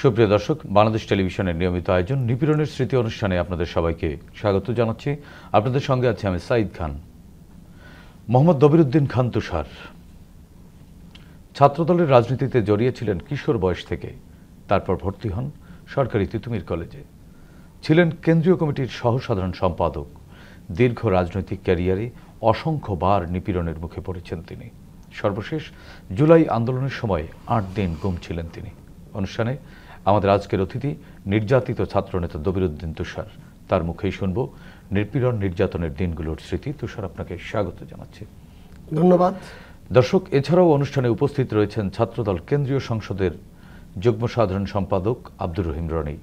সুপ্রিয় দর্শক, বাংলাদেশ টেলিভিশনের নিয়মিত আয়োজন নিপীড়নের স্মৃতি অনুষ্ঠানে আপনাদের সবাইকে স্বাগত জানাচ্ছি। আপনাদের সঙ্গে আছি আমি সাঈদ খান। মোহাম্মদ দবিরউদ্দিন খান তুষার ছাত্রদলের রাজনীতিতে জড়িয়েছিলেন কিশোর বয়স থেকে। তারপর ভর্তি হন সরকারি তিতুমির কলেজে। ছিলেন কেন্দ্রীয় কমিটির সহসাধারণ সম্পাদক। দীর্ঘ রাজনৈতিক ক্যারিয়ারে অসংখ্যবার নিপীড়নের মুখে পড়েছেন তিনি। সর্বশেষ জুলাই আন্দোলনের সময় ৮ দিন গুম ছিলেন তিনি। অনুষ্ঠানে আমাদের আজকের অতিথি নির্যাতিত ছাত্রনেতা দবিরউদ্দিন তুষার। তার মুখেই শুনব নিপীড়ন নির্যাতনের দিনগুলোর স্মৃতি। তুষার, আপনাকে স্বাগত জানাচ্ছি। ধন্যবাদ। দর্শক, এছাড়াও অনুষ্ঠানে উপস্থিত রয়েছেন ছাত্রদল কেন্দ্রীয় সংসদের যুগ্ম সাধারণ সম্পাদক আব্দুর রহিম রনি।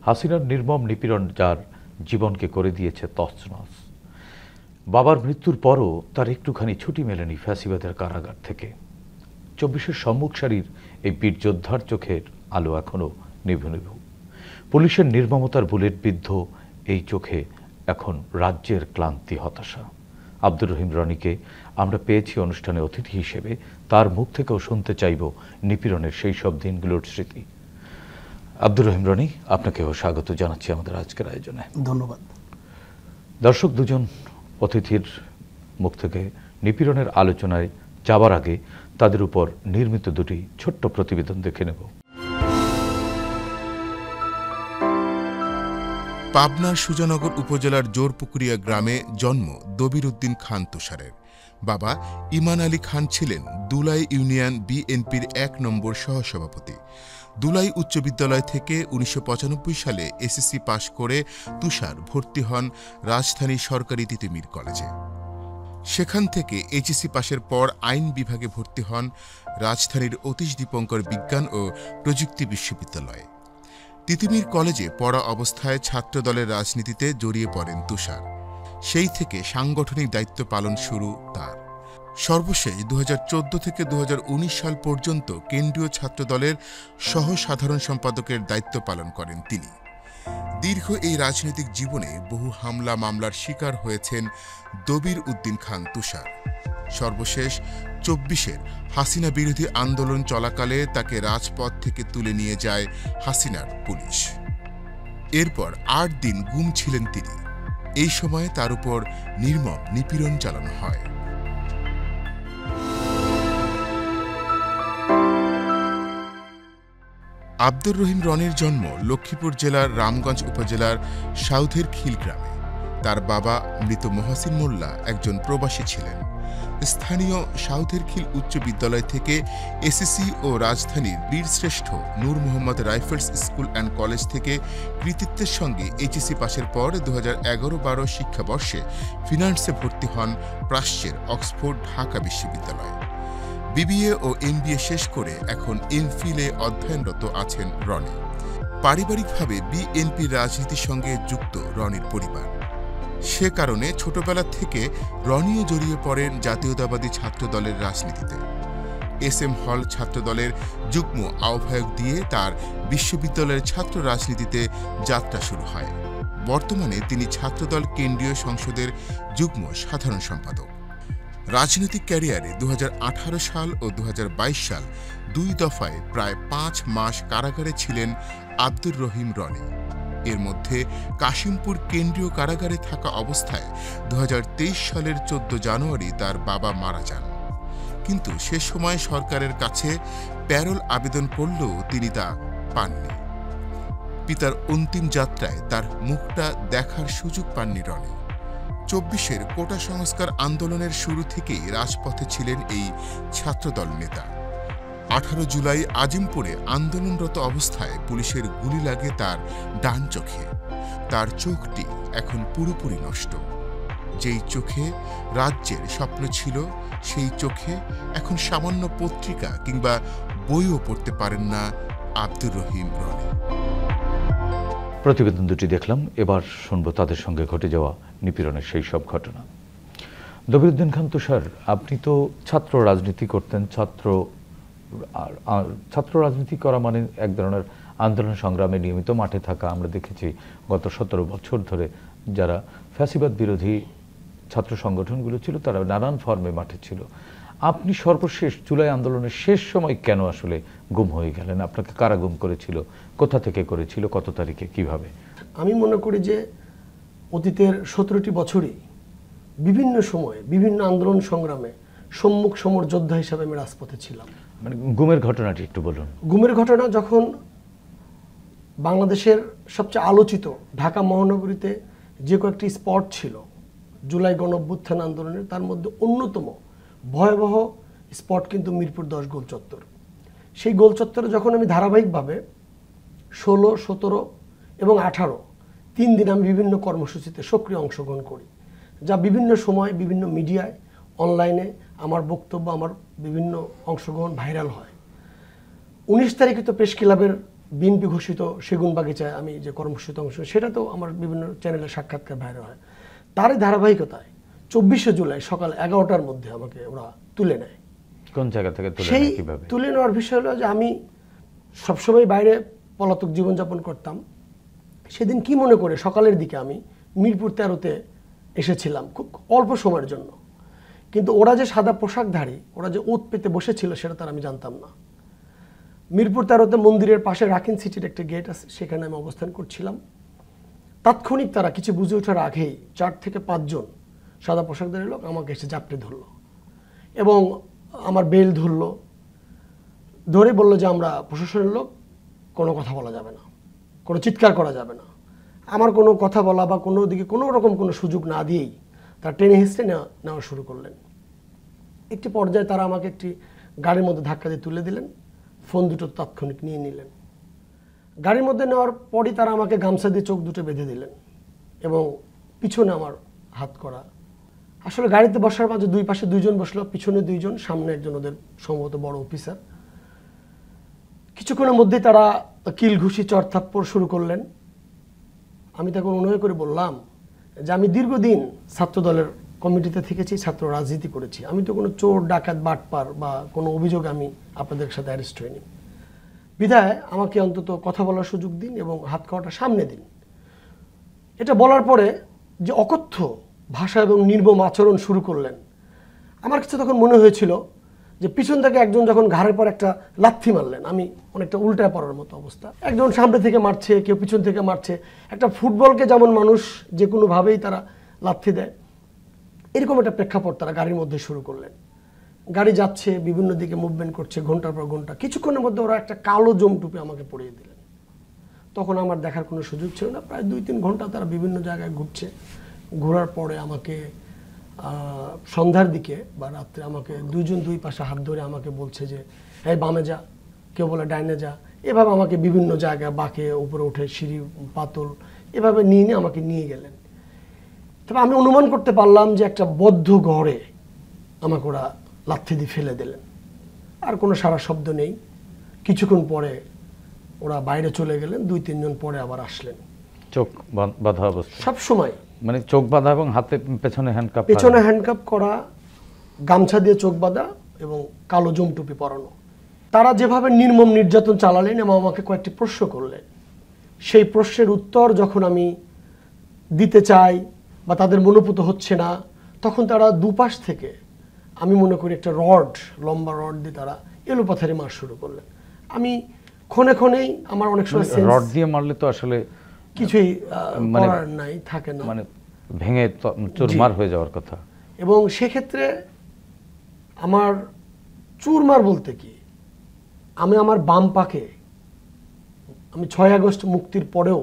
হাসিনার নির্মম নিপীড়ন যার জীবনকে করে দিয়েছে তছনছ। বাবার মৃত্যুর পরও তার একটুখানি ছুটি মেলেনি ফ্যাসিবাদের কারাগার থেকে। ২৪-এর সম্মুখ সারির এই বীর যোদ্ধার চোখের আলো এখনো নিভু নিভু। পুলিশের নির্মমতার বুলেট বিদ্ধ এই চোখে এখন রাজ্যের ক্লান্তি, হতাশা। আব্দুর রহিম রনিকে আমরা পেয়েছি অনুষ্ঠানে অতিথি হিসেবে। তার মুখ থেকেও শুনতে চাইব নিপীড়নের সেই সব দিনগুলোর স্মৃতি। আব্দুর রহিম রনি, আপনাকেও স্বাগত জানাচ্ছি আমাদের আজকের আয়োজনে। ধন্যবাদ। দর্শক, দুজন অতিথির মুখ থেকে নিপীড়নের আলোচনায় যাবার আগে তাদের উপর নির্মিত দুটি ছোট্ট প্রতিবেদন দেখে নেব। পাবনার সুজানগর উপজেলার জোরপুকুরিয়া গ্রামে জন্ম দবিরউদ্দিন খান তুষারের। বাবা ইমান আলী খান ছিলেন দুলাই ইউনিয়ন বিএনপির ১ নম্বর সহসভাপতি। দুলাই উচ্চ বিদ্যালয় থেকে ১৯৯৫ সালে এসএসসি পাশ করে তুষার ভর্তি হন রাজধানী সরকারি তিতুমির কলেজে। সেখান থেকে এইচএসসি পাশের পর আইন বিভাগে ভর্তি হন রাজধানীর অতীশ দীপঙ্কর বিজ্ঞান ও প্রযুক্তি বিশ্ববিদ্যালয়ে। তিতুমির কলেজে পড়া অবস্থায় ছাত্রদলের রাজনীতিতে জড়িয়ে পড়েন তুষার। সেই থেকে সাংগঠনিক দায়িত্ব পালন শুরু তার। সর্বশেষ ২০১৪ থেকে ২০১৯ সাল পর্যন্ত কেন্দ্রীয় ছাত্রদলের সহ সাধারণ সম্পাদকের দায়িত্ব পালন করেন তিনি। দীর্ঘ এই রাজনৈতিক জীবনে বহু হামলা মামলার শিকার হয়েছেন দবিরউদ্দিন খান তুষার। সর্বশেষ ২৪-এর হাসিনা বিরোধী আন্দোলন চলাকালে তাকে রাজপথ থেকে তুলে নিয়ে যায় হাসিনার পুলিশ। এরপর ৮ দিন গুম ছিলেন তিনি। এই সময়ে তার উপর নির্মম নিপীড়ন চালানো হয়। আব্দুর রহিম রনির জন্ম লক্ষ্মীপুর জেলার রামগঞ্জ উপজেলার সাউথের খিল গ্রামে। তার বাবা মৃত মহসিন মোল্লা একজন প্রবাসী ছিলেন। স্থানীয় সাউথের খিল উচ্চ বিদ্যালয় থেকে এসএসসি ও রাজধানীর বীরশ্রেষ্ঠ Noor Mohammad rifles school and college থেকে কৃতিত্বের সঙ্গে এইচএসসি পাশের পর ২০১১-১২ শিক্ষাবর্ষে ফিনান্সে ভর্তি হন প্রাচ্যের অক্সফোর্ড ঢাকা বিশ্ববিদ্যালয়ে। বিবিএ ও এমবিএ শেষ করে এখন এমফিলে অধ্যয়নরত আছেন রনি। পারিবারিকভাবে বিএনপির রাজনীতির সঙ্গে যুক্ত রনির পরিবার। সে কারণে ছোটবেলা থেকে রনিও জড়িয়ে পড়েন জাতীয়তাবাদী ছাত্রদলের রাজনীতিতে। এস এম হল ছাত্রদলের যুগ্ম আহ্বায়ক দিয়ে তার বিশ্ববিদ্যালয়ের ছাত্র রাজনীতিতে যাত্রা শুরু হয়। বর্তমানে তিনি ছাত্রদল কেন্দ্রীয় সংসদের যুগ্ম সাধারণ সম্পাদক। রাজনৈতিক ক্যারিয়ারে ২০১৮ সাল ও ২০২২ সাল ২ দফায় প্রায় ৫ মাস কারাগারে ছিলেন আব্দুর রহিম রনি। এর মধ্যে কাশিমপুর কেন্দ্রীয় কারাগারে থাকা অবস্থায় ২০২৩ সালের ১৪ জানুয়ারি তার বাবা মারা যান। কিন্তু সে সময় সরকারের কাছে প্যারোল আবেদন করলেও তিনি তা পাননি। পিতার অন্তিম যাত্রায় তার মুখটা দেখার সুযোগ পাননি রনি। ২৪-এর কোটা সংস্কার আন্দোলনের শুরু থেকেই রাজপথে ছিলেন এই ছাত্রদল নেতা। ১৮ জুলাই আজিমপুরে আন্দোলনরত অবস্থায় পুলিশের গুলি লাগে তার ডান চোখে। তার চোখটি এখন পুরোপুরি নষ্ট। যেই চোখে রাজ্যের স্বপ্ন ছিল, সেই চোখে এখন সামান্য পত্রিকা কিংবা বইও পড়তে পারেন না আব্দুর রহিম রনি। প্রতিবেদন দুটি দেখলাম। এবার শুনবো তাদের সঙ্গে ঘটে যাওয়া নিপীড়নের সেই সব ঘটনা। দবিরউদ্দিন খান তুষার, আপনি তো ছাত্র রাজনীতি করতেন। ছাত্র রাজনীতি করা মানে এক ধরনের আন্দোলন সংগ্রামে নিয়মিত মাঠে থাকা। আমরা দেখেছি গত ১৭ বছর ধরে যারা ফ্যাসিবাদ বিরোধী ছাত্র সংগঠনগুলো ছিল তারা নানান ফর্মে মাঠে ছিল। আপনি সর্বশেষ জুলাই আন্দোলনের শেষ সময় কেন আসলে গুম হয়ে গেলেন? আপনাকে কারা গুম করেছিল, কোথা থেকে করেছিল, কত তারিখে, কিভাবে? আমি মনে করি যে অতীতের 17টি বছরই বিভিন্ন সময়ে বিভিন্ন আন্দোলন সংগ্রামে সম্মুখ সমর যোদ্ধা হিসাবে আমি রাজপথে ছিলাম। মানে গুমের ঘটনাটি একটু বলুন। গুমের ঘটনা যখন বাংলাদেশের সবচেয়ে আলোচিত ঢাকা মহানগরীতে যে কয়েকটি স্পট ছিল জুলাই গণঅভ্যুত্থান আন্দোলনের, তার মধ্যে অন্যতম ভয়াবহ স্পট কিন্তু মিরপুর 10 গোল চত্বর। সেই গোল চত্বরে যখন আমি ধারাবাহিকভাবে 16, 17 এবং 18 3 দিন আমি বিভিন্ন কর্মসূচিতে সক্রিয় অংশগ্রহণ করি, যা বিভিন্ন সময় বিভিন্ন মিডিয়ায় অনলাইনে আমার বক্তব্য, আমার বিভিন্ন অংশগ্রহণ ভাইরাল হয়। 19 তারিখে তো প্রেস ক্লাবের বিএনপি ঘোষিত সেগুন বাগিচায় আমি যে কর্মসূচিতে অংশ, সেটা তো আমার বিভিন্ন চ্যানেলে সাক্ষাৎকার ভাইরাল হয়। তারই ধারাবাহিকতায় 24শে জুলাই সকাল 11টার মধ্যে আমাকে ওরা তুলে নেয়। কোন জায়গা থেকে তুলে সেই নেয়, কিভাবে? তুলে নেওয়ার বিষয় হলো যে আমি সবসময় বাইরে পলাতক জীবনযাপন করতাম। সেদিন কি মনে করে সকালের দিকে আমি মিরপুর 13তে এসেছিলাম খুব অল্প সময়ের জন্য, কিন্তু ওরা যে সাদা পোশাকধারী, ওরা যে ওত পেতে বসেছিল সেটা তার আমি জানতাম না। মিরপুর 13তে মন্দিরের পাশে রাকিন সিটির একটা গেট আছে, সেখানে আমি অবস্থান করছিলাম। তাৎক্ষণিক তারা কিছু বুঝে ওঠার আগেই 4 থেকে 5 জন সাদা পোশাকধারী লোক আমাকে এসে জাপটে ধরলো এবং আমার বেল ধরলো, ধরে বললো যে আমরা প্রশাসনের লোক, কোনো কথা বলা যাবে না, কোনো চিৎকার করা যাবে না। আমার কোনো কথা বলা বা কোনো দিকে কোনো রকম কোনো সুযোগ না দিয়েই তারা টেনে হিস্টে নেওয়া শুরু করলেন। একটি পর্যায়ে তারা আমাকে একটি গাড়ির মধ্যে ধাক্কা দিয়ে তুলে দিলেন, ফোন দুটো তাৎক্ষণিক নিয়ে নিলেন। গাড়ির মধ্যে নেওয়ার পরই তারা আমাকে গামছা দিয়ে চোখ দুটো বেঁধে দিলেন এবং পিছনে আমার হাত করা। আসলে গাড়িতে বসার মাঝে দুই পাশে 2 জন বসলো, পিছনে 2 জন, সামনে একজন ওদের সম্ভবত বড় অফিসার। কিছুক্ষণের মধ্যেই তারা কিল ঘুষি চর থাপ্পড় শুরু করলেন। আমি তখন অনুনয় করে বললাম যে আমি দীর্ঘদিন ছাত্র দলের কমিটিতে থেকেছি, ছাত্র রাজনীতি করেছি, আমি তো কোনো চোর ডাকাত বাটপার বা কোনো অভিযোগ আমি আপনাদের সাথে অ্যারেস্ট হইনি, বিধায় আমাকে অন্তত কথা বলার সুযোগ দিন এবং হাত খাওয়াটা সামনে দিন। এটা বলার পরে যে অকথ্য ভাষা এবং নির্মম আচরণ শুরু করলেন, আমার কাছে তখন মনে হয়েছিল যে পিছন থেকে একজন যখন ঘাড়ের পর একটা লাথি মারলেন, আমি অনেকটা উল্টায় পড়ার মতো অবস্থা। একজন সামনে থেকে মারছে, কেউ পিছন থেকে মারছে। একটা ফুটবলকে যেমন মানুষ যে কোনোভাবেই তারা লাথি দেয়, এরকম একটা প্রেক্ষাপট তারা গাড়ির মধ্যে শুরু করলেন। গাড়ি যাচ্ছে, বিভিন্ন দিকে মুভমেন্ট করছে, ঘন্টার পর ঘন্টা। কিছুক্ষণের মধ্যে ওরা একটা কালো জম টুপি আমাকে পরিয়ে দিলেন। তখন আমার দেখার কোনো সুযোগ ছিল না। প্রায় 2-3 ঘন্টা তারা বিভিন্ন জায়গায় ঘুরছে। ঘোরার পরে আমাকে সন্ধ্যার দিকে বা রাত্রে আমাকে 2 জন 2 পাশে হাত ধরে আমাকে বলছে যে এই বামে যা, কেউ বলে ডাইনে যা। এভাবে আমাকে বিভিন্ন জায়গায় বাঁকে উপরে উঠে সিঁড়ি পাতল এভাবে নিয়ে আমাকে নিয়ে গেলেন। তবে আমি অনুমান করতে পারলাম যে একটা বদ্ধ ঘরে আমাকে ওরা লাথি দিয়ে ফেলে দিলেন। আর কোনো সারা শব্দ নেই। কিছুক্ষণ পরে ওরা বাইরে চলে গেলেন, 2-3 জন পরে আবার আসলেন। চোখ বাঁধা অবস্থা সব সময় মানে চোখ বাঁধা এবং হাতে পেছনে হ্যান্ডকাপ, পেছনে হ্যান্ডকাপ করা, গামছা দিয়ে চোখ বাঁধা এবং কালো জম টুপি পরানো। তারা যেভাবে নির্মম নির্যাতন চালালেন এবং আমাকে কয়েকটি প্রশ্ন করলেন, সেই প্রশ্নের উত্তর যখন আমি দিতে চাই বা তাদের মনোপুত হচ্ছে না, তখন তারা দুপাশ থেকে আমি মনে করি একটা রড, লম্বা রড দিয়ে তারা এলোপাথারি মার শুরু করলেন। আমি ক্ষণে ক্ষণেই আমার অনেক সময় রড দিয়ে মারলে তো আসলে কিছুই করার নাই, থাকে না, মানে ভেঙে চুরমার হয়ে যাওয়ার কথা। এবং সেক্ষেত্রে আমার চুরমার বলতে কি, আমি আমার বাম পাকে আমি 6 আগস্ট মুক্তির পরেও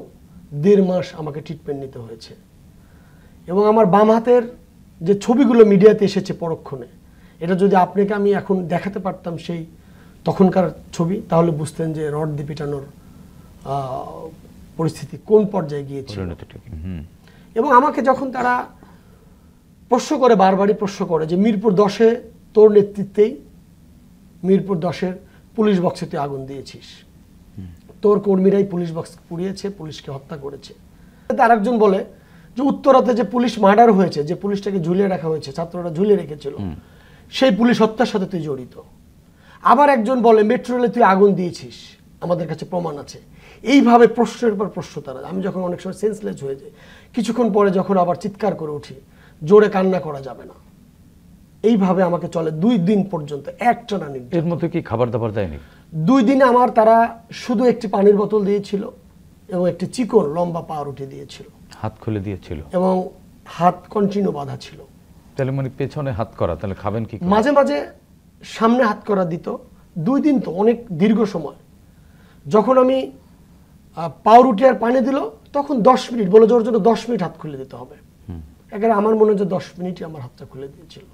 1.5 মাস আমাকে ট্রিটমেন্ট নিতে হয়েছে। এবং আমার বাম হাতের যে ছবিগুলো মিডিয়াতে এসেছে পরক্ষণে, এটা যদি আপনাকে আমি এখন দেখাতে পারতাম সেই তখনকার ছবি, তাহলে বুঝতেন যে রড দিয়ে পিটানোর পরিস্থিতি কোন পর্যায়ে গিয়েছিল। এবং আমাকে যখন তারা প্রশ্ন করে, বারবারই প্রশ্ন করে যে মিরপুর 10-এ তোর নেতৃত্বেই মিরপুর 10-এর পুলিশ বক্সে তুই আগুন দিয়েছিস, তোর কর্মীরাই পুলিশ বক্স পুড়িয়েছে, পুলিশকে হত্যা করেছে। আর একজন বলে যে উত্তরাতে যে পুলিশ মার্ডার হয়েছে, যে পুলিশটাকে ঝুলিয়ে রাখা হয়েছে, ছাত্ররা ঝুলিয়ে রেখেছিল, সেই পুলিশ হত্যার সাথে তুই জড়িত। আবার একজন বলে মেট্রো রেলে তুই আগুন দিয়েছিস, আমাদের কাছে প্রমাণ আছে। এইভাবে প্রশ্নের পর প্রশ্ন তারা। আমি যখন অনেক সময় সেন্সলেস হয়ে যাই, কিছুক্ষণ পরে যখন আবার চিৎকার করে উঠি, জোরে কান্না করা যাবে না, এইভাবে আমাকে চলে 2 দিন পর্যন্ত একটানা নির্যাতন। এর মধ্যে কি খাবার দাবার দেয়নি? 2 দিনে আমার তারা শুধু একটি পানির বোতল দিয়েছিল এবং একটি চিকন লম্বা পাউরুটি দিয়েছিল, হাত খুলে দিয়েছিল এবং হাত কন্টিনিউ বাঁধা ছিল। তাহলে মানে পেছনে হাত করা, তাহলে খাবেন কি করে? মাঝে মাঝে সামনে হাত করা দিত। 2 দিন তো অনেক দীর্ঘ সময়। যখন আমি পাউরুটি আর পানি দিল তখন 10 মিনিট বলে যে ওর জন্য 10 মিনিট হাত খুলে দিতে হবে। একেবারে আমার মনে হয় যে 10 মিনিটই আমার হাতটা খুলে দিয়েছিল।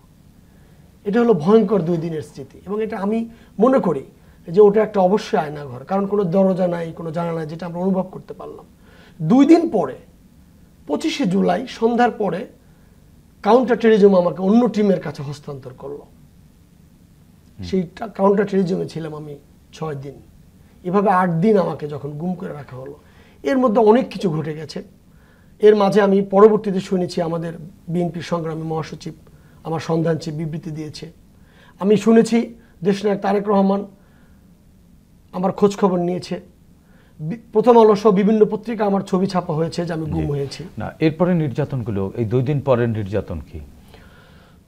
এটা হলো ভয়ঙ্কর 2 দিনের স্মৃতি, এবং এটা আমি মনে করি যে ওটা একটা অবশ্যই আয়নাঘর, কারণ কোনো দরজা নাই, কোনো জানালা নাই, যেটা আমরা অনুভব করতে পারলাম। 2 দিন পরে 25শে জুলাই সন্ধ্যার পরে কাউন্টার টেরিজম আমাকে অন্য টিমের কাছে হস্তান্তর করলো। সেইটা কাউন্টার টেরিজমে ছিলাম আমি 6 দিন। এভাবে 8 দিন আমাকে যখন গুম করে রাখা হলো, এর মধ্যে অনেক কিছু ঘটে গেছে। এর মাঝে আমি পরবর্তীতে শুনেছি আমাদের বিএনপি সংগ্রামী মহাসচিব আমার সন্ধান চেয়ে বিবৃতি দিয়েছে। আমি শুনেছি দেশনায়ক তারেক রহমান আমার খোঁজ খবর নিয়েছে। প্রথম আলো সহ বিভিন্ন পত্রিকা আমার ছবি ছাপা হয়েছে যে আমি গুম হয়েছি। না, এরপরে নির্যাতনগুলো, এই 2 দিন পরের নির্যাতন কি?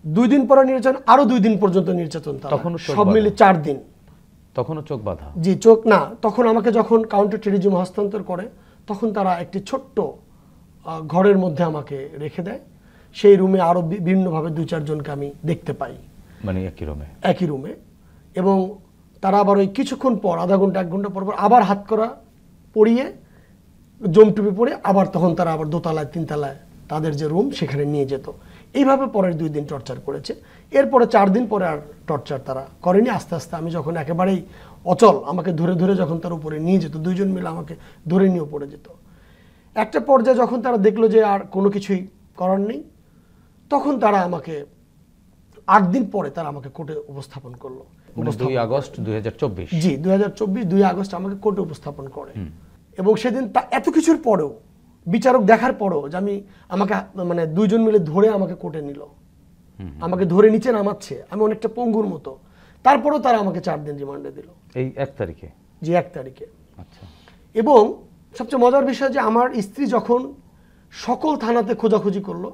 2 দিন পরে নির্যাতন, আরো 2 দিন পর্যন্ত নির্যাতন, তখনও চোখ সব মিলে 4 দিন। তখনও চোখ বাঁধা? জি, চোখ না। তখন আমাকে যখন কাউন্টার টেরিজম হস্তান্তর করে তখন তারা একটি ছোট্ট ঘরের মধ্যে আমাকে রেখে দেয়। সেই রুমে আরো বিভিন্নভাবে 2-4 জনকে আমি দেখতে পাই, মানে একই রুমে। এবং তারা আবার ওই কিছুক্ষণ পর, আধা ঘন্টা 1 ঘন্টা পর পর আবার হাত করা পরিয়ে, জমটুপি পরে আবার তখন তারা আবার 2তলায় 3তলায় তাদের যে রুম সেখানে নিয়ে যেত। এইভাবে পরের 2 দিন টর্চার করেছে। এরপরে 4 দিন পরে আর টর্চার তারা করেনি। আস্তে আস্তে আমি যখন একেবারেই অচল, আমাকে ধরে ধরে যখন তার উপরে নিয়ে যেত, 2 জন মিলে আমাকে ধরে নিয়ে পড়ে যেত। একটা পর্যায়ে যখন তারা দেখলো যে আর কোনো কিছুই করার নেই, তখন তারা আমাকে 8 দিন পরে তারা আমাকে কোর্টে উপস্থাপন করলো। 2 আগস্ট 2024? জি, 2024 2 আগস্ট আমাকে কোর্টে উপস্থাপন করে। এবং সেদিন এত কিছুর পরেও, বিচারক দেখার পরেও যে আমাকে মানে 2 জন মিলে ধরে আমাকে কোর্টে নিল, আমাকে ধরে নিচে নামাচ্ছে, আমি অনেকটা পঙ্গুর মতো, তারপরেও তারা আমাকে 4 দিন রিমান্ডে দিল। এই 1 তারিখে? জি, 1 তারিখে। আচ্ছা। এবং সবচেয়ে মজার বিষয় যে আমার স্ত্রী যখন সকল থানাতে খোঁজাখুঁজি করলো,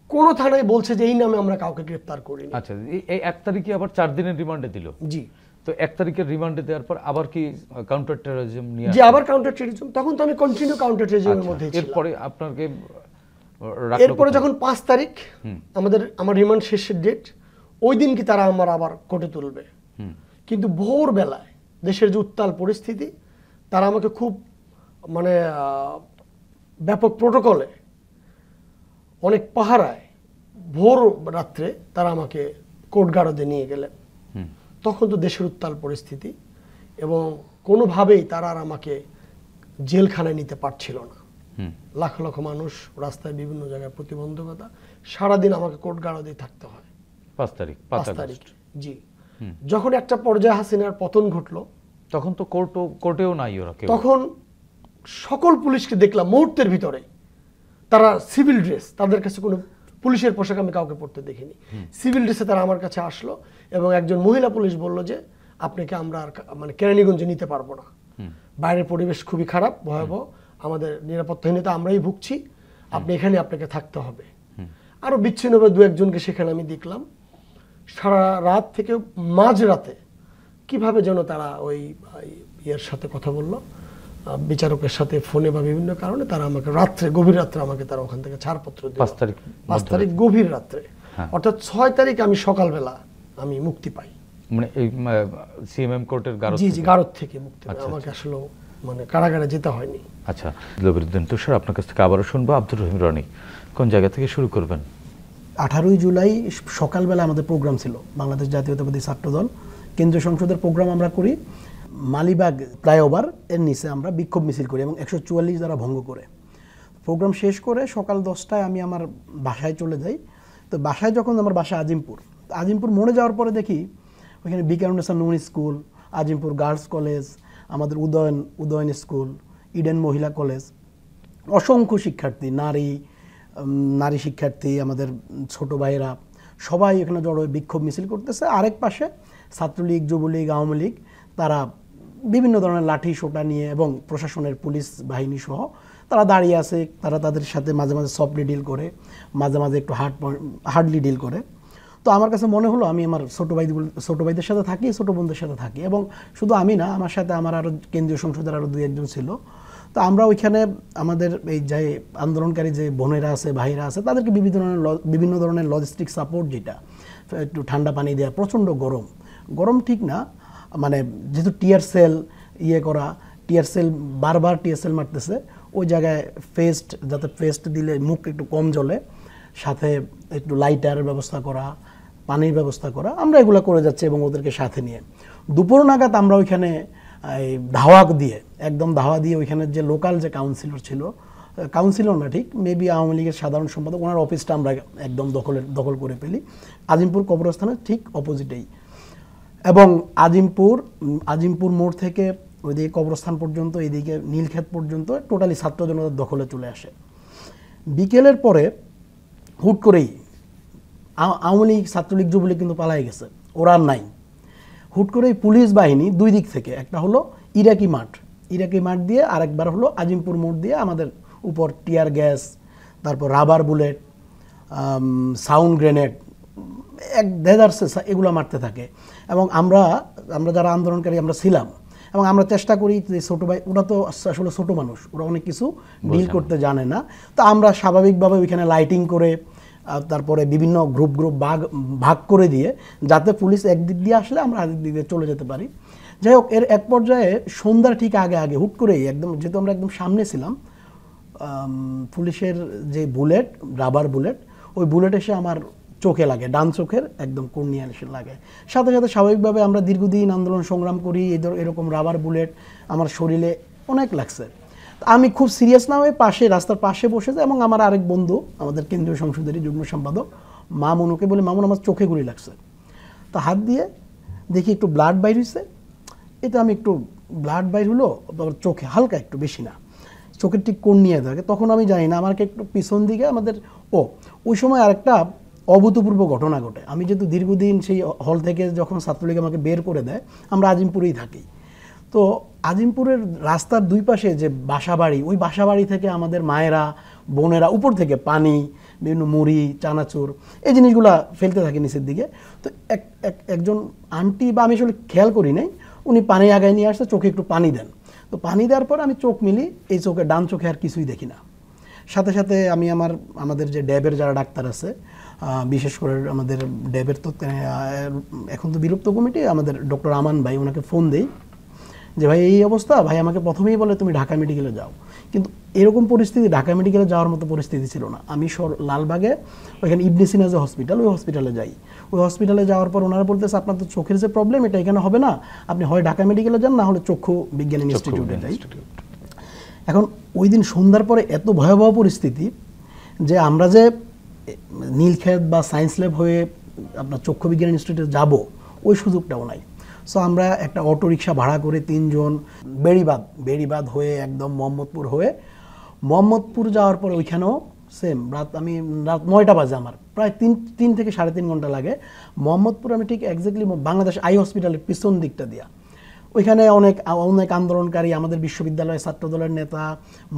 কোন থানায় বলছে যে এই নামে আমরা কাউকে গ্রেফতার করিনি। আচ্ছা, এই 1 তারিখে আবার 4 দিনের রিমান্ডে দিল? জি। তো 1 তারিখের রিমান্ডে দেওয়ার পর আবার কি কাউন্টার টেরোরিজম নিয়ে? জি, আবার কাউন্টার টেরোরিজম। তখন তো আমি কন্টিনিউ কাউন্টার টেরোরিজমের মধ্যেই ছিলাম। এরপরে আপনাকে এরপরে যখন 5 তারিখ আমার রিমান্ড শেষের ডেট, ওই দিন কি তারা আমার আবার কোর্টে তুলবে। কিন্তু ভোরবেলায় দেশের যে উত্তাল পরিস্থিতি, তারা আমাকে খুব মানে ব্যাপক প্রোটোকলে, অনেক পাহারায়, ভোর রাত্রে তারা আমাকে কোর্টগার্ডে নিয়ে গেলেন। তখন তো দেশের উত্তাল পরিস্থিতি, এবং কোনোভাবেই তারা আর আমাকে জেলখানায় নিতে পারছিল না। লাখ লাখ মানুষ রাস্তায়, বিভিন্ন জায়গায় প্রতিবন্ধকতা, সারাদিন আমাকে কোর্টগার্ডে থাকতে হয়। 5 তারিখ? জি। যখন একটা পর্যায়ে হাসিনার পতন ঘটলো, তখন তো কোর্টেও নাই ওরা কেউ। তখন সকল পুলিশকে দেখলাম মুহূর্তের ভিতরে তারা সিভিল ড্রেস, তাদের কাছে কোনো পুলিশের পোশাক আমি কাউকে পরতে দেখিনি। সিভিল ড্রেসে তারা আমার কাছে আসলো, এবং একজন মহিলা পুলিশ বলল যে আপনাকে আমরা আর মানে কেরানীগঞ্জে নিতে পারবো না, বাইরের পরিবেশ খুবই খারাপ, ভয়াবহ, আমাদের নিরাপত্তাহীনতা আমরাই ভুগছি, আপনি এখানে আপনাকে থাকতে হবে। আরো বিচ্ছিন্নভাবে 2-1 জনকে সেখানে আমি দেখলাম। সারা রাত থেকে মাঝরাতে কিভাবে যেন তারা ওই ইয়ের সাথে কথা বললো, বিচারকের সাথে ফোনে বা বিভিন্ন কারণে তারা আমাকে রাত্রে, গভীর রাত্রে আমাকে তারা ওখান থেকে ছাড়পত্র দিল। 5 তারিখ গভীর রাত্রে, অর্থাৎ 6 তারিখ আমি সকালবেলা আমি মুক্তি পাই। মানে এই সিএমএম কোর্টের গারদ? জি, গারদ থেকে মুক্তি পাই। আমাকে আসলে মানে কারাগারে যেতে হয়নি। আচ্ছা, লবিরুদ্দিন তুষার, আপনার কাছ থেকে আবারও শুনবো। আব্দুর রহিম রনি, কোন জায়গা থেকে শুরু করবেন? 18ই জুলাই সকালবেলা আমাদের প্রোগ্রাম ছিল, বাংলাদেশ জাতীয়তাবাদী ছাত্রদল কেন্দ্রীয় সংসদের প্রোগ্রাম আমরা করি। মালিবাগ ফ্লাইওভার এর নিচে আমরা বিক্ষোভ মিছিল করি, এবং 144 দ্বারা ভঙ্গ করে প্রোগ্রাম শেষ করে সকাল 10টায় আমি আমার বাসায় চলে যাই। তো বাসায় যখন, আমার বাসা আজিমপুর মোড়ে যাওয়ার পরে দেখি ওইখানে বিকারুন্নেসা নুন স্কুল, আজিমপুর গার্লস কলেজ, আমাদের উদয়ন স্কুল, ইডেন মহিলা কলেজ, অসংখ্য শিক্ষার্থী, নারী শিক্ষার্থী, আমাদের ছোট ভাইয়েরা সবাই এখানে জড়ো হয়ে বিক্ষোভ মিছিল করতেছে। আরেক পাশে ছাত্রলীগ, যুবলীগ, আওয়ামী লীগ তারা বিভিন্ন ধরনের লাঠি সোটা নিয়ে, এবং প্রশাসনের পুলিশ বাহিনী সহ তারা দাঁড়িয়ে আছে। তারা তাদের সাথে মাঝে মাঝে সফটলি ডিল করে, মাঝে মাঝে একটু হার্ডলি ডিল করে। তো আমার কাছে মনে হলো আমি আমার ছোট ভাইদের সাথে থাকি, ছোট বোনদের সাথে থাকি, এবং শুধু আমি না, আমার সাথে আমার আরও কেন্দ্রীয় সংসদের আরও 2-1 জন ছিল। তো আমরা ওইখানে আমাদের এই যে আন্দোলনকারী যে বোনেরা আছে, ভাইরা আছে, তাদেরকে বিভিন্ন ধরনের লজিস্টিক সাপোর্ট, যেটা একটু ঠান্ডা পানি দেওয়া, প্রচণ্ড গরম ঠিক না, মানে যেহেতু টিয়ার সেল বারবার টিয়ার সেল মারতেছে, ওই জায়গায় যাতে পেস্ট দিলে মুখ একটু কম জ্বলে, সাথে একটু লাইটারের ব্যবস্থা করা, পানির ব্যবস্থা করা, আমরা এগুলো করে যাচ্ছি এবং ওদেরকে সাথে নিয়ে দুপুর নাগাদ আমরা ওইখানে ধাওয়া দিয়ে ওইখানে যে লোকাল যে কাউন্সিলর না ঠিক, মেবি আওয়ামী লীগের সাধারণ সম্পাদক, ওনার অফিসটা আমরা একদম দখল করে ফেলি, আজিমপুর কবরস্থানের ঠিক অপোজিটেই। এবং আজিমপুর মোড় থেকে ওইদিকে কবরস্থান পর্যন্ত, এইদিকে নীলক্ষেত পর্যন্ত টোটালি ছাত্র জনতার দখলে চলে আসে। বিকেলের পরে হুট করেই আওয়ামী লীগ, ছাত্রলীগ, যুবলীগ কিন্তু পালাই গেছে, ওরা আর নাই। হুট করেই পুলিশ বাহিনী 2 দিক থেকে, একটা হলো ইরাকি মাঠ দিয়ে, আরেকবার হলো আজিমপুর মোড় দিয়ে আমাদের উপর টিয়ার গ্যাস, তারপর রাবার বুলেট, সাউন্ড গ্রেনেড, এগুলো মারতে থাকে। এবং আমরা যারা আন্দোলনকারী আমরা ছিলাম, এবং আমরা চেষ্টা করি যে ছোটো ভাই, ওরা তো আসলে ছোটো মানুষ, ওরা অনেক কিছু ডিল করতে জানে না, তো আমরা স্বাভাবিকভাবে ওইখানে লাইটিং করে, তারপরে বিভিন্ন গ্রুপ ভাগ করে দিয়ে, যাতে পুলিশ একদিক দিয়ে আসলে আমরা আরেক দিক দিয়ে চলে যেতে পারি। যাই হোক, এর এক পর্যায়ে সন্ধ্যার ঠিক আগে হুট করেই যেহেতু আমরা একদম সামনে ছিলাম, পুলিশের যে রাবার বুলেট, ওই বুলেট এসে আমার চোখে লাগে, ডান চোখের একদম কর্নিয়া এসে লাগে। সাথে সাথে স্বাভাবিকভাবে আমরা দীর্ঘদিন আন্দোলন সংগ্রাম করি, এরকম রাবার বুলেট আমার শরীরে অনেক লাগছে। আমি খুব সিরিয়াস না হয়ে রাস্তার পাশে বসে যাই, এবং আমার আরেক বন্ধু, আমাদের কেন্দ্রীয় সংসদেরই যুগ্ম সম্পাদক মামুনকে বলি, মামুন আমার চোখে গুলি লাগছে। তো হাত দিয়ে দেখি একটু ব্লাড বাইর হয়েছে, এটা আমি একটু ব্লাড বাইর হলো চোখে, হালকা একটু, বেশি না, চোখের ঠিক কর্নিয়া থাকে। তখন আমি জানি না, আমাকে একটু পিছন দিকে ওই সময় আরেকটা অভূতপূর্ব ঘটনা ঘটে। আমি যেহেতু দীর্ঘদিন সেই হল থেকে যখন ছাত্রলীগ আমাকে বের করে দেয়, আমরা আজিমপুরেই থাকি, তো আজিমপুরের রাস্তার 2 পাশে যে বাসাবাড়ি, ওই বাসাবাড়ি থেকে আমাদের মায়েরা, বোনেরা উপর থেকে পানি, বিভিন্ন মুড়ি, চানাচুর, এই জিনিসগুলো ফেলতে থাকে নিচের দিকে। তো একজন আন্টি, বা আমি আসলে খেয়াল করি নাই, উনি পানি আগায় নিয়ে আসছে, চোখে একটু পানি দেন। তো পানি দেওয়ার পর আমি চোখ মিলি, এই ডান চোখে আর কিছুই দেখি না। সাথে সাথে আমি আমাদের যে ড্যাবের যারা ডাক্তার আছে, বিশেষ করে আমাদের ড্যাবের তো এখন তো বিলুপ্ত কমিটি, আমাদের ডক্টর আমান ভাই, ওনাকে ফোন দেই যে ভাই এই অবস্থা, ভাই আমাকে প্রথমেই বলে তুমি ঢাকা মেডিকেলে যাও। কিন্তু এরকম পরিস্থিতি, ঢাকা মেডিকেলে যাওয়ার মতো পরিস্থিতি ছিল না। আমি লালবাগে ওইখানে ইবনে সিনা যে হসপিটাল, ওই হসপিটালে যাই। ওই হসপিটালে যাওয়ার পর ওনারা বলতেছে আপনার তো চোখের যে প্রবলেম, এটা এখানে হবে না, আপনি হয় ঢাকা মেডিকেলে যান, না হলে চক্ষু বিজ্ঞান ইনস্টিটিউটে যাই। এখন ওই দিন সন্ধ্যার পরে এত ভয়াবহ পরিস্থিতি যে আমরা যে নীলক্ষেত বা সায়েন্স ল্যাব হয়ে আপনার চক্ষু বিজ্ঞান ইনস্টিটিউটে যাব, ওই সুযোগটাও নাই। সো আমরা একটা অটো রিক্সা ভাড়া করে 3 জন বেড়িবাঁধ হয়ে একদম মোহাম্মদপুর যাওয়ার পরে ওইখানেও সেম রাত 9টা বাজে, আমার প্রায় 3 থেকে 3.5 ঘন্টা লাগে। মোহাম্মদপুর আমি ঠিক এক্স্যাক্টলি বাংলাদেশ আই হসপিটালের পিছন দিকটা দিয়া, ওইখানে অনেক আন্দোলনকারী, আমাদের বিশ্ববিদ্যালয়ের ছাত্র দলের নেতা,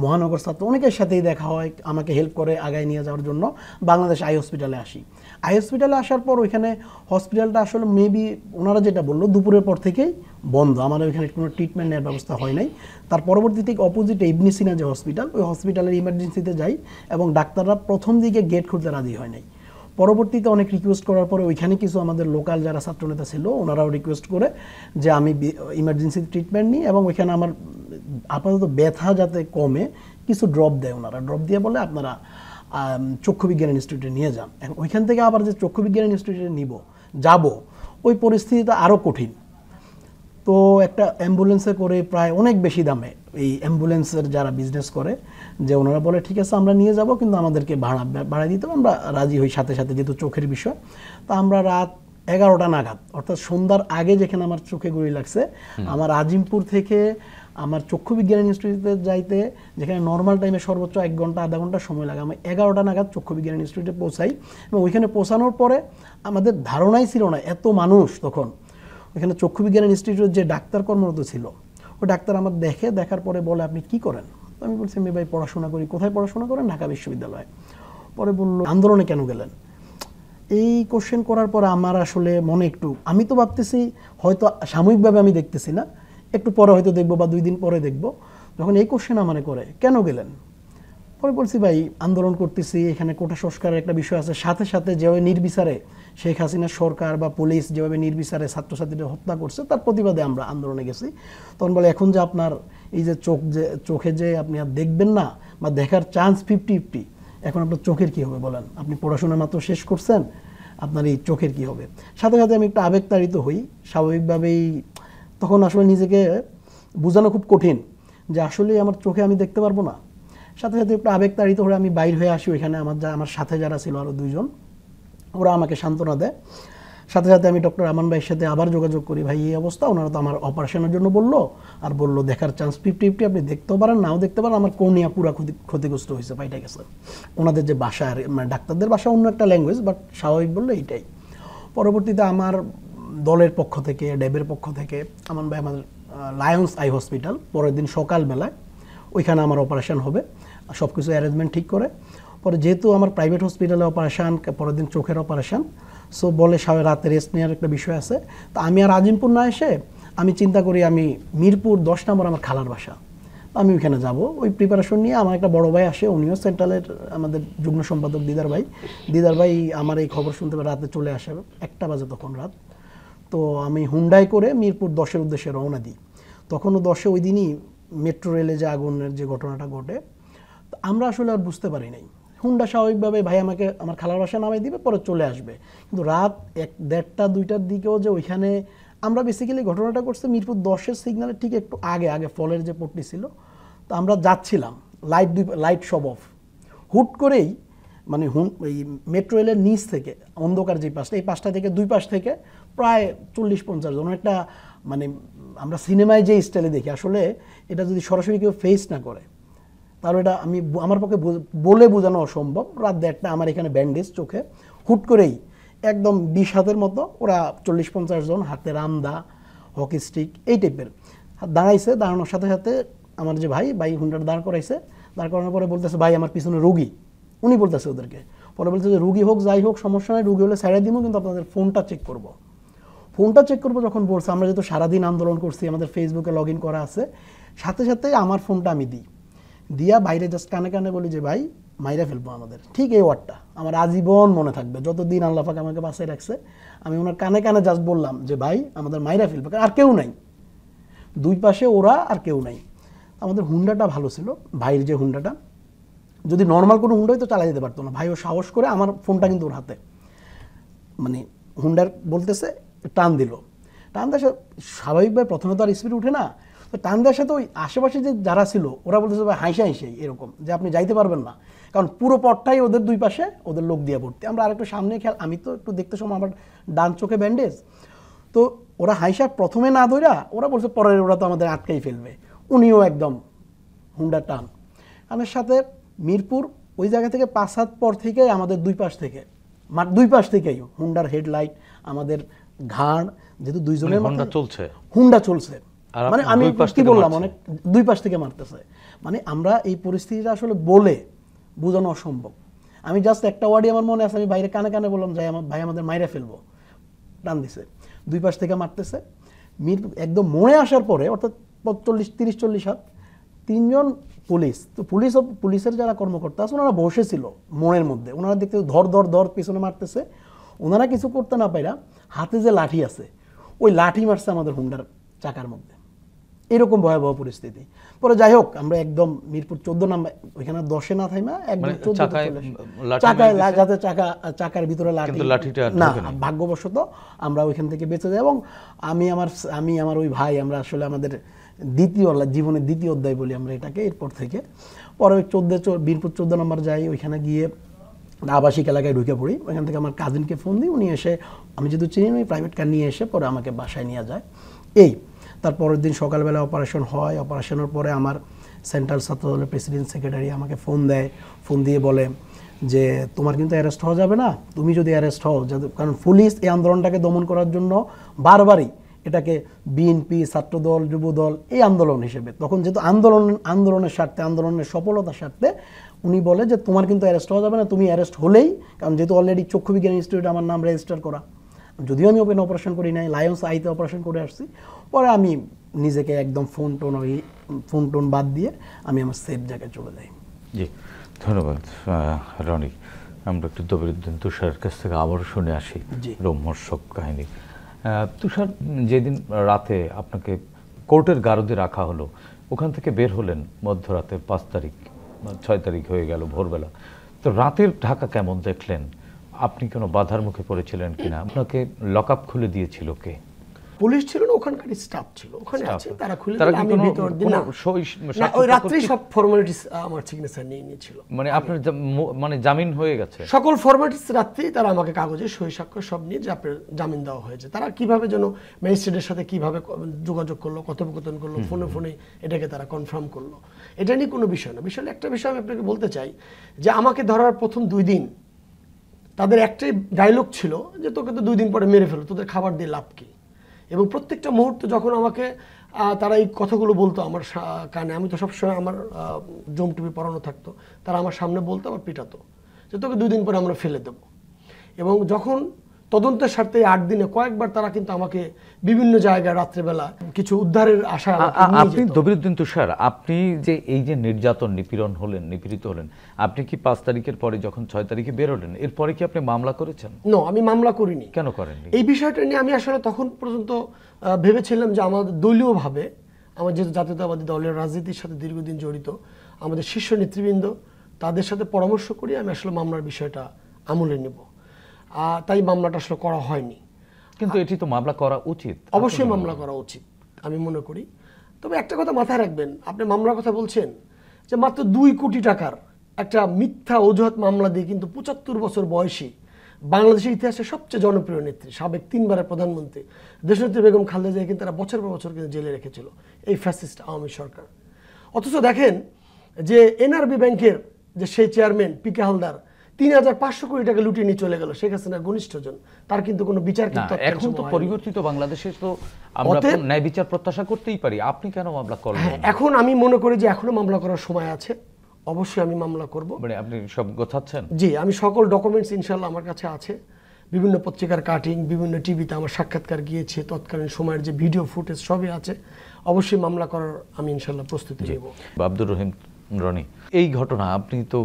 মহানগর ছাত্র, অনেকের সাথেই দেখা হয়, আমাকে হেল্প করে আগায় নিয়ে যাওয়ার জন্য বাংলাদেশ আই হসপিটালে আসি। আই হসপিটালে আসার পর ওইখানে হসপিটালটা আসলে মেবি ওনারা যেটা বললো দুপুরের পর থেকেই বন্ধ, আমাদের ওইখানে কোনো ট্রিটমেন্ট নেওয়ার ব্যবস্থা হয় নাই। তার পরবর্তীতে অপোজিটে ইবনে সিনা যে হসপিটাল, ওই হসপিটালের ইমার্জেন্সিতে যাই, এবং ডাক্তাররা প্রথম দিকে গেট খুলতে রাজি হয় নাই। পরবর্তীতে অনেক রিকোয়েস্ট করার পরে ওইখানে কিছু আমাদের লোকাল যারা ছাত্রনেতা ছিল, ওনারাও রিকোয়েস্ট করে যে আমি ইমার্জেন্সি ট্রিটমেন্ট নিই, এবং ওইখানে আমার আপাতত ব্যথা যাতে কমে কিছু ড্রপ দেয়। ওনারা ড্রপ দিয়ে বলে আপনারা চক্ষু বিজ্ঞান ইনস্টিটিউটে নিয়ে যান। এখন ওইখান থেকে আবার যে চক্ষু বিজ্ঞান ইনস্টিটিউটে যাব, ওই পরিস্থিতিটা আরও কঠিন। তো একটা অ্যাম্বুলেন্সে করে প্রায় অনেক বেশি দামে, এই অ্যাম্বুলেন্সের যারা বিজনেস করে, যে ওনারা বলে ঠিক আছে আমরা নিয়ে যাব, কিন্তু আমাদেরকে ভাড়া দিতে, আমরা রাজি হই সাথে সাথে, যেহেতু চোখের বিষয়। তো আমরা রাত 11টা নাগাদ, অর্থাৎ সন্ধ্যার আগে যেখানে আমার চোখে গুলি লাগছে, আমার আজিমপুর থেকে আমার চক্ষু বিজ্ঞান ইনস্টিটিউটে যাইতে, যেখানে নর্মাল টাইমে সর্বোচ্চ 1 ঘন্টা আধা ঘন্টা সময় লাগে, আমি 11টা নাগাদ চক্ষু বিজ্ঞান ইনস্টিটিউটে পৌঁছাই। এবং ওইখানে পৌঁছানোর পরে আমাদের ধারণাই ছিল না এত মানুষ। তখন ওইখানে চক্ষু বিজ্ঞান ইনস্টিটিউটের যে ডাক্তার কর্মরত ছিল, ওই ডাক্তার আমার দেখার পরে বলে আপনি কি করেন? আমি বলছি আমি ভাই পড়াশোনা করি। কোথায় পড়াশোনা করেন? ঢাকা বিশ্ববিদ্যালয়ে। পরে বললো আন্দোলনে কেন গেলেন? এই কোশ্চেন করার পর আমার আসলে মনে একটু, আমি তো ভাবতেছি হয়তো সাময়িকভাবে আমি দেখতেছি না, একটু পরে হয়তো দেখবো বা 2 দিন পরে দেখবো। যখন এই কোশ্চেন আমারে করে কেন গেলেন, পরে বলছি ভাই আন্দোলন করতেছি, এখানে কোটা সংস্কারের একটা বিষয় আছে, সাথে সাথে যেভাবে নির্বিচারে শেখ হাসিনার সরকার বা পুলিশ যেভাবে নির্বিচারে ছাত্রছাত্রীদের হত্যা করছে তার প্রতিবাদে আমরা আন্দোলনে গেছি। তখন বলে এখন যে আপনার এই যে চোখে যে আপনি আর দেখবেন না বা দেখার চান্স 50-50, এখন আপনার চোখের কি হবে বলেন, আপনি পড়াশোনা মাত্র শেষ করছেন, আপনার এই চোখের কি হবে। সাথে সাথে আমি একটু আবেগতাড়িত হই স্বাভাবিকভাবেই। তখন আসলে নিজেকে বোঝানো খুব কঠিন যে আসলে আমার চোখে আমি দেখতে পারবো না। সাথে সাথে একটু আবেগতাড়িত হয়ে আমি বাইর হয়ে আসি। ওইখানে আমার সাথে যারা ছিল আরও 2 জন, ওরা আমাকে সান্ত্বনা দেয়। সাথে সাথে আমি ডক্টর আমান ভাইয়ের সাথে আবার যোগাযোগ করি, ভাই এই অবস্থা, ওনারা তো আমার অপারেশনের জন্য বললো, আর বললো দেখার চান্স 50-50, আপনি দেখতেও পারেন নাও দেখতে পারেন, আমার কর্নিয়া পুরা ক্ষতিগ্রস্ত হয়েছে, পাইটা গেছে। ওনাদের যে ভাষা, মানে ডাক্তারদের ভাষা অন্য একটা ল্যাঙ্গুয়েজ, বাট স্বাভাবিক বললে এইটাই। পরবর্তীতে আমার দলের পক্ষ থেকে, ড্যাবের পক্ষ থেকে আমান ভাই আমাদের লায়ন্স আই হসপিটাল, পরের দিন সকালবেলায় ওইখানে আমার অপারেশন হবে, সব কিছু অ্যারেঞ্জমেন্ট ঠিক করে। পরে যেহেতু আমার প্রাইভেট হসপিটালে অপারেশন, পরের দিন চোখের অপারেশন, সো বলে রাতে রেস্ট নেওয়ার একটা বিষয় আছে। তো আমি আর আজিমপুর না এসে আমি চিন্তা করি আমি মিরপুর 10 নম্বর আমার খালার বাসা, আমি ওইখানে যাব। ওই প্রিপারেশন নিয়ে আমার একটা বড় ভাই আসে, উনিও সেন্ট্রালের আমাদের যুগ্ম সম্পাদক দিদার ভাই আমার এই খবর শুনতে পেয়ে রাতে চলে আসে, 1টা বাজে তখন রাত। তো আমি হুন্ডাই করে মিরপুর 10-এর উদ্দেশ্যে রওনা দিই। তখনও 10-এ ওই দিনই মেট্রো রেলে যে আগুনের যে ঘটনাটা ঘটে, তো আমরা আসলে আর বুঝতে পারি নাই। হুন্ডা স্বাভাবিকভাবে ভাই আমাকে আমার খালার বাসায় নামাই দিবে, পরে চলে আসবে। কিন্তু রাত 1-1:30, 2টার দিকেও যে ওইখানে আমরা বেসিক্যালি ঘটনাটা করছে মিরপুর 10-এর সিগন্যালের ঠিক একটু আগে ফলের যে পট্টি ছিল, তো আমরা যাচ্ছিলাম, লাইট সব অফ। হুট করেই মানে এই মেট্রো রেলের নিচ থেকে অন্ধকার যে পাশটা, এই পাশটা থেকে 2 পাশ থেকে প্রায় 40-50 জন, একটা মানে আমরা সিনেমায় যে স্টাইলে দেখি, আসলে এটা যদি সরাসরি কেউ ফেস না করে তাহলে এটা আমার পক্ষে বলে বোঝানো অসম্ভব। রাত 1:30 আমার এখানে ব্যান্ডেজ চোখে, হুট করেই একদম 20 হাতের মতো ওরা 40-50 জন হাতে রামদা, হকি স্টিক এই টাইপের দাঁড়াইছে। দাঁড়ানোর সাথে সাথে আমার যে ভাই হুন্ডার দাঁড় করাইছে, দাঁড় করানোর পরে বলতেছে ভাই আমার পিছনে রোগী, উনি বলতেছে ওদেরকে, পরে বলতেছে যে রুগী হোক যাই হোক সমস্যা নাই, রুগী হলে ছেড়ে দিব, কিন্তু আপনাদের ফোনটা চেক করবো। যখন বলছে, আমরা যেহেতু সারাদিন আন্দোলন করছি, আমাদের ফেসবুকে লগ ইন করা আছে, সাথে সাথে আমার ফোনটা আমি দিয়া বাইরে জাস্ট কানে বলি যে ভাই মাইরা ফেলবো আমাদের, ঠিক এই ওয়ার্ডটা আমার আজীবন মনে থাকবে, যতদিন আল্লাহ পাক আমাকে বাঁচিয়ে রাখছে। আমি ওনার কানে জাস্ট বললাম যে ভাই আমাদের মাইরা ফেলবো, আর কেউ নাই, 2 পাশে ওরা আর কেউ নাই। আমাদের হুন্ডাটা ভালো ছিল, ভাইয়ের যে হুন্ডাটা, যদি নর্মাল কোনো হুন্ডাই তো চালাই যেতে পারতো না, ভাই ও সাহস করে আমার ফোনটা কিন্তু ওর হাতে, মানে হুন্ডার বলতেছে টান দিল, টান দেওয়ার সাথে স্বাভাবিকভাবে প্রথমে তো আর স্পিড উঠে না, তো টান দেওয়ার সাথে ওই আশেপাশে যে যারা ছিল ওরা বলতেছে ভাই হাইসে এরকম যে আপনি যাইতে পারবেন না, কারণ পুরো পথটাই ওদের 2 পাশে ওদের লোক দিয়ে ভর্তি। আমরা আরেকটু সামনে খেয়াল, আমি তো একটু দেখতে সময় আমার ডান চোখে ব্যান্ডেজ, তো ওরা হাইসা প্রথমে না ধইরা ওরা বলছে পরের ওরা তো আমাদের আটকাই ফেলবে, উনিও একদম হুন্ডা টানের সাথে মিরপুর ওই জায়গা থেকে 5 হাত পর থেকে আমাদের 2 পাশ থেকেই হুন্ডার হেডলাইট, আমাদের ঘাড়, যেহেতু 2 জনের হুন্ডা চলছে, মানে আমি কি বললাম অনেক 2 পাশ থেকে মারতেছে, মানে আমরা এই পরিস্থিতিটা আসলে বলে বোঝানো অসম্ভব। আমি জাস্ট একটা ওয়ার্ডই আমার মনে আছে, আমি বাইরে কানে বললাম যে ভাই আমাদের মাইরা ফেলবো, টান দিছে, 2 পাশ থেকে মারতেছে। একদম মোড়ে আসার পরে অর্থাৎ 30-40 হাত 3 জন পুলিশ, তো পুলিশের যারা কর্মকর্তা আছে ওনারা বসেছিল মোড়ের মধ্যে, ওনারা দেখতে ধর পিছনে মারতেছে, ওনারা কিছু করতে না পাইরা হাতে যে লাঠি আছে ওই লাঠি মারছে আমাদের হুন্ডার চাকার মধ্যে, এরকম ভয়াবহ পরিস্থিতি। পরে যাই হোক আমরা একদম মিরপুর 14 নাম্বার ওইখানে 10-এ না থাইমা একদম 14 চাকার ভিতরে লাঠিটা না, ভাগ্যবশত আমরা ওইখান থেকে বেঁচে যাই। এবং আমি আমার ওই ভাই, আমরা আসলে আমাদের জীবনের দ্বিতীয় অধ্যায় বলি আমরা এটাকে। এরপর থেকে পরে ওই মিরপুর 14 নম্বর যাই, ওইখানে গিয়ে আবাসিক এলাকায় ঢুকে পড়ি। ওইখান থেকে আমার কাজিনকে ফোন দিই, উনি এসে, আমি যেহেতু চিনি ওই প্রাইভেট কার নিয়ে এসে পরে আমাকে বাসায় নিয়ে যায়। তারপরের দিন সকালবেলা অপারেশন হয়। অপারেশনের পরে আমার সেন্ট্রাল ছাত্রদলের প্রেসিডেন্ট সেক্রেটারি আমাকে ফোন দেয়, ফোন দিয়ে বলে যে তোমার কিন্তু অ্যারেস্ট হওয়া যাবে না, তুমি যদি অ্যারেস্ট হও, কারণ পুলিশ এই আন্দোলনটাকে দমন করার জন্য বারবারই এটাকে বিএনপি, ছাত্রদল, যুবদল এই আন্দোলন হিসেবে, তখন যেহেতু আন্দোলনের স্বার্থে, আন্দোলনের সফলতার স্বার্থে উনি বলে যে তোমার কিন্তু অ্যারেস্ট হওয়া যাবে না, তুমি অ্যারেস্ট হলেই, কারণ যেহেতু অলরেডি চক্ষু বিজ্ঞান ইনস্টিটিউটে আমার নাম রেজিস্টার করা, যদিও আমি ওপেন অপারেশন করি নাই, লায়ন্স আইতে অপারেশন করে আসছি, পরে আমি নিজেকে একদম ফোন টোন বাদ দিয়ে আমি আমার সেফ জায়গায় চলে যাই। জি, ধন্যবাদ রনি। আমরা একটু দবিরুদ্দিন তুষারের কাছ থেকে আবারও শুনে আসি রোমহর্ষক কাহিনী। তুষার, যেদিন রাতে আপনাকে কোর্টের গারদে রাখা হলো, ওখান থেকে বের হলেন মধ্যরাতে 5 তারিখ, 6 তারিখ হয়ে গেল ভোরবেলা, তো রাতের ঢাকা কেমন দেখলেন? আপনি কোনো বাধার মুখে পড়েছিলেন কিনা? আপনাকে লক আপ খুলে দিয়েছিল কে? পুলিশ ছিল না, ওখানকার স্টাফ ছিল, ওখানে আছে, তারা খুলে তারা দিল, কি আমি ভিতর দিন না, ওই রাত্রেই সব ফর্মালিটিস আমার সিগনেচার নিয়ে নিয়েছিল। মানে আপনার মানে জামিন হয়ে গেছে? সকল ফর্মালিটিস রাত্রেই তারা আমাকে কাগজে সই স্বাক্ষর সব নিয়ে যে আপনার জামিন দেওয়া হয়েছে। তারা কিভাবে যেন ম্যাজিস্ট্রেটের সাথে কিভাবে যোগাযোগ করলো, কথোপকথন করলো, ফোনে ফোনে এটাকে তারা কনফার্ম করলো, এটা নিয়ে কোনো বিষয় না। বিষয় একটা বিষয় আমি আপনাকে বলতে চাই যে আমাকে ধরার প্রথম 2 দিন তাদের একটাই ডায়লগ ছিল যে তোকে তো 2 দিন পরে মেরে ফেলো, তোদের খাবার দিয়ে লাভ কি। এবং প্রত্যেকটা মুহূর্তে যখন আমাকে তারা এই কথাগুলো বলতো আমার কানে, আমি তো সবসময় আমার জম টুপি পরানো থাকতো, তারা আমার সামনে বলতো, আবার পিটাতো যে তোকে 2 দিন পরে আমরা ফেলে দেব। এবং যখন তদন্তের স্বার্থে 8 দিনে কয়েকবার তারা কিন্তু আমাকে বিভিন্ন জায়গায় রাত্রেবেলা কিছু উদ্ধারের আশা। আপনি দবিরুদ্দিন তুষার, আপনি যে এই যে নির্যাতন নিপীড়িত হলেন, আপনি কি 5 তারিখের পরে যখন 6 তারিখে বের হলেন, এরপরে কি আপনি মামলা করেছেন? না, আমি মামলা করিনি। কেন করেননি? এই বিষয়টা নিয়ে আমি আসলে তখন পর্যন্ত ভেবেছিলাম যে আমাদের দলীয়ভাবে, আমার যেহেতু জাতীয়তাবাদী দলের রাজনীতির সাথে দীর্ঘদিন জড়িত, আমাদের শীর্ষ নেতৃবৃন্দ তাদের সাথে পরামর্শ করি আমি আসলে মামলার বিষয়টা আমলে নেব, তাই মামলাটা আসলে করা হয়নি। কিন্তু এটি তো মামলা করা উচিত। অবশ্যই মামলা করা উচিত আমি মনে করি। তবে একটা কথা মাথায় রাখবেন, আপনি মামলার কথা বলছেন যে মাত্র 2 কোটি টাকার একটা মিথ্যা অজুহাত মামলা দিয়ে কিন্তু 75 বছর বয়সী বাংলাদেশের ইতিহাসে সবচেয়ে জনপ্রিয় নেত্রী, সাবেক 3বারের প্রধানমন্ত্রী দেশনেত্রী বেগম খালেদা জিয়া কিন্তু তারা বছর পর বছর কিন্তু জেলে রেখেছিল এই ফ্যাসিস্ট আওয়ামী সরকার। অথচ দেখেন যে এনআরবি ব্যাংকের যে সেই চেয়ারম্যান পিকে হালদার 3,500 কোটি টাকা লুটিয়ে নিয়ে চলে গেল শেখ হাসিনার ঘনিষ্ঠজন, তার কিন্তু কোনো বিচার কিন্তু এখন তো পরিবর্তিত বাংলাদেশে তো আমরা ন্যায় বিচার প্রত্যাশা করতেই পারি। আপনি কেন মামলা করলেন? এখন আমি মনে করি যে এখনো মামলা করার সময় আছে, অবশ্যই আমি মামলা করব। মানে আপনি সব গোছাচ্ছেন? জি, আমি সকল ডকুমেন্টস ইনশাআল্লাহ আমার কাছে আছে, বিভিন্ন পত্রিকার কাটিং, বিভিন্ন টিভিতে আমার সাক্ষাৎকার গিয়েছে, তৎকালীন সময়ের যে ভিডিও ফুটেজ সবই আছে। অবশ্যই মামলা করার আমি ইনশাআল্লাহ প্রস্তুতি নেব। আব্দুর রহিম রনি, এই ঘটনা আপনি তো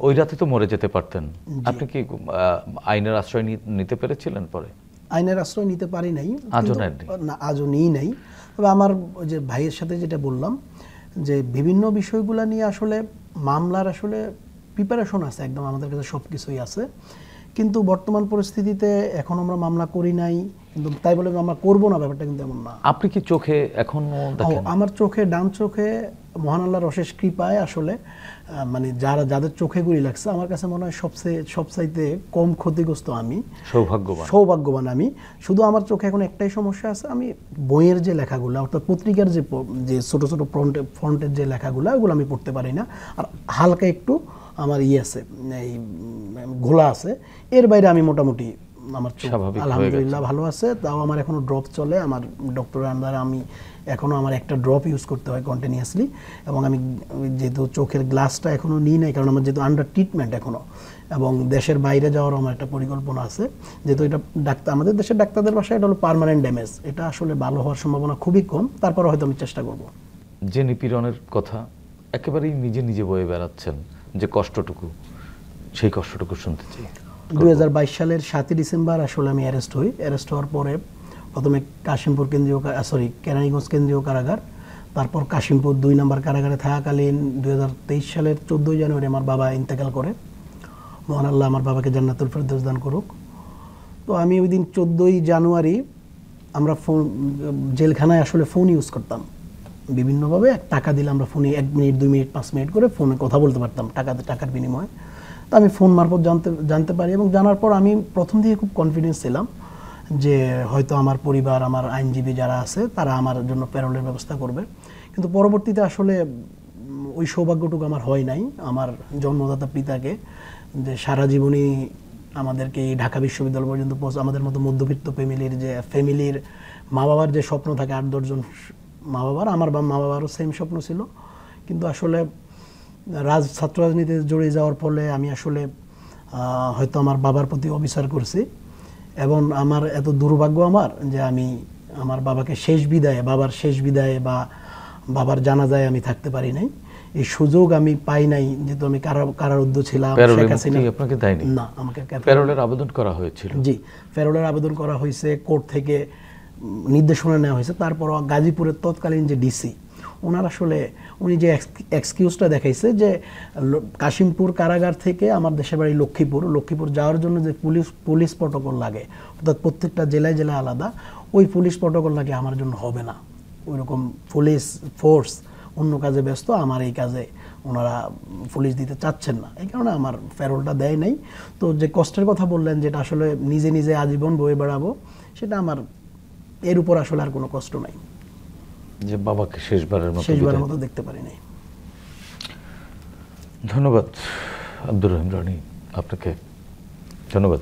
ওই রাতে তো মরে যেতে পারতেন, আপনি কি আইনের আশ্রয় নিতে পেরেছিলেন? পরে আইনের আশ্রয় নিতে পারি নাই, আজও নিই নাই। তবে আমার যে ভাইয়ের সাথে যেটা বললাম যে বিভিন্ন বিষয়গুলো নিয়ে আসলে মামলার আসলে প্রিপারেশন আছে, একদম আমাদের কাছে সব কিছুই আছে, কিন্তু বর্তমান পরিস্থিতিতে এখন আমরা মামলা করি নাই, কিন্তু তাই বলে আমরা করবো না ব্যাপারটা কিন্তু এমন না। আপনি কি চোখে এখনো দেখেন? আমার চোখে, ডান চোখে মহান আল্লাহর অশেষ কৃপায় আসলে মানে যাদের চোখে গুলি লাগছে, আমার কাছে মনে হয় সবচাইতে কম ক্ষতিগ্রস্ত আমি, সৌভাগ্যবান আমি। শুধু আমার চোখে এখন একটাই সমস্যা আছে, আমি বইয়ের যে লেখাগুলো অর্থাৎ পত্রিকার যে ছোট ছোট ফন্টের যে লেখাগুলো ওগুলো আমি পড়তে পারি না, আর হালকা একটু আমার আছে, এই ঘোলা আছে, এর বাইরে আমি মোটামুটি আমার আলহামদুলিল্লাহ ভালো আছে। তাও আমার এখনো ড্রপ চলে, আমার ডক্টরের আন্ডারে আমি এখনো আমার একটা ড্রপ ইউজ করতে হয় কন্টিনিউয়াসলি, এবং আমি যেহেতু চোখের গ্লাসটা এখনো নিই নাই, কারণ আমার যেহেতু আন্ডার ট্রিটমেন্ট এখনো, এবং দেশের বাইরে যাওয়ারও আমার একটা পরিকল্পনা আছে, যেহেতু এটা আমাদের দেশের ডাক্তারদের ভাষায় এটা হলো পার্মানেন্ট ড্যামেজ, এটা আসলে ভালো হওয়ার সম্ভাবনা খুবই কম, তারপরে হয়তো আমি চেষ্টা করব। যে নিপীড়নের কথা একেবারেই নিজে বয়ে বেড়াচ্ছেন, যে কষ্টটুকু, সেই কষ্টটুকু শুনতে চাই। 2022 সালের 7 ডিসেম্বর আসলে আমি অ্যারেস্ট হই। অ্যারেস্ট হওয়ার পরে প্রথমে কাশিমপুর কেরানীগঞ্জ কেন্দ্রীয় কারাগার, তারপর কাশিমপুর 2 নম্বর কারাগারে থাকাকালীন 2023 সালের 14 জানুয়ারি আমার বাবা ইন্তেকাল করে। মহান আল্লাহ আমার বাবাকে জান্নাতুল ফেরদৌস দান করুক। তো আমি ওই দিন 14 জানুয়ারি আমরা জেলখানায় আসলে ফোন ইউজ করতাম বিভিন্নভাবে, টাকা দিলে আমরা ফোনে 1 মিনিট 2 মিনিট 5 মিনিট করে ফোনে কথা বলতে পারতাম টাকার বিনিময়ে। তো আমি ফোন মারফত জানতে পারি, এবং জানার পর আমি প্রথম দিকে খুব কনফিডেন্স ছিলাম যে হয়তো আমার পরিবার, আমার আইনজীবী যারা আছে তারা আমার জন্য প্যারোলের ব্যবস্থা করবে, কিন্তু পরবর্তীতে আসলে ওই সৌভাগ্যটুকু আমার হয় নাই। আমার জন্মদাতা পিতাকে যে সারা জীবনই আমাদেরকে এই ঢাকা বিশ্ববিদ্যালয় পর্যন্ত আমাদের মতো মধ্যবিত্ত ফ্যামিলির মা বাবার যে স্বপ্ন থাকে 8-10 জন মা বাবার, আমার মা বাবারও সেম স্বপ্ন ছিল, কিন্তু আসলে ছাত্র রাজনীতিতে জড়িয়ে যাওয়ার ফলে আমি আসলে হয়তো আমার বাবার প্রতি অবিচার করছি, এবং আমার এত দুর্ভাগ্য আমার যে আমি আমার বাবার শেষ বিদায়ে বা বাবার জানাজায় আমি থাকতে পারি নাই। এই সুযোগ আমি পাই নাই, যেহেতু আমি কারারুদ্ধ ছিলাম। আপনাকে দেয়নি? না, আমাকে প্যারোলের আবেদন করা হয়েছিল। জি, প্যারোলের আবেদন করা হয়েছে, কোর্ট থেকে নির্দেশনা নেওয়া হয়েছে। তারপর গাজীপুরের তৎকালীন যে ডিসি, ওনার আসলে উনি যে এক্সকিউজটা দেখাইছে যে কাশিমপুর কারাগার থেকে আমার দেশের বাড়ি লক্ষ্মীপুর যাওয়ার জন্য যে পুলিশ প্রটোকল লাগে, অর্থাৎ প্রত্যেকটা জেলায় জেলায় আলাদা, ওই পুলিশ প্রটোকল লাগে আমার জন্য হবে না। ওইরকম পুলিশ ফোর্স অন্য কাজে ব্যস্ত, আমার এই কাজে ওনারা পুলিশ দিতে চাচ্ছেন না, এই কারণে আমার প্যারোলটা দেয় নাই। তো যে কষ্টের কথা বললেন, যেটা আসলে নিজে নিজে আজীবন বয়ে বেড়াবো, সেটা আমার এর উপর আসলে আর কোনো কষ্ট নাই, যে বাবাকে শেষবারের মতো দেখতে পারি নাই। ধন্যবাদ আব্দুর রহিম রনি, আপনাকে ধন্যবাদ।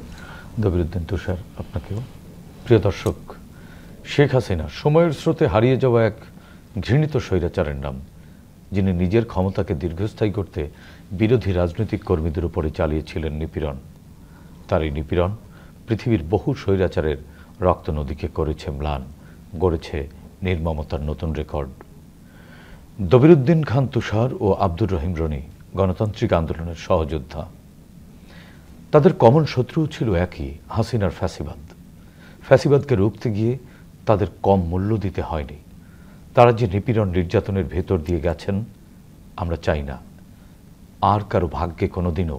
দবিরউদ্দিন তুষার, আপনাকেও। প্রিয় দর্শক, শেখ হাসিনা সময়ের স্রোতে হারিয়ে যাওয়া এক ঘৃণিত স্বৈরাচারের নাম, যিনি নিজের ক্ষমতাকে দীর্ঘস্থায়ী করতে বিরোধী রাজনৈতিক কর্মীদের উপরে চালিয়েছিলেন নিপীড়ন। তার এই নিপীড়ন পৃথিবীর বহু স্বৈরাচারের রক্ত নদীকে করেছে ম্লান, গড়েছে নির্মমতার নতুন রেকর্ড। দবিরউদ্দিন খান তুষার ও আব্দুর রহিম রনি গণতান্ত্রিক আন্দোলনের সহযোদ্ধা। তাদের কমন শত্রু ছিল একই, হাসিনার ফ্যাসিবাদ। ফ্যাসিবাদকে রুখতে গিয়ে তাদের কম মূল্য দিতে হয়নি। তারা যে নিপীড়ন নির্যাতনের ভেতর দিয়ে গেছেন, আমরা চাই না আর কারো ভাগ্যে কোনোদিনও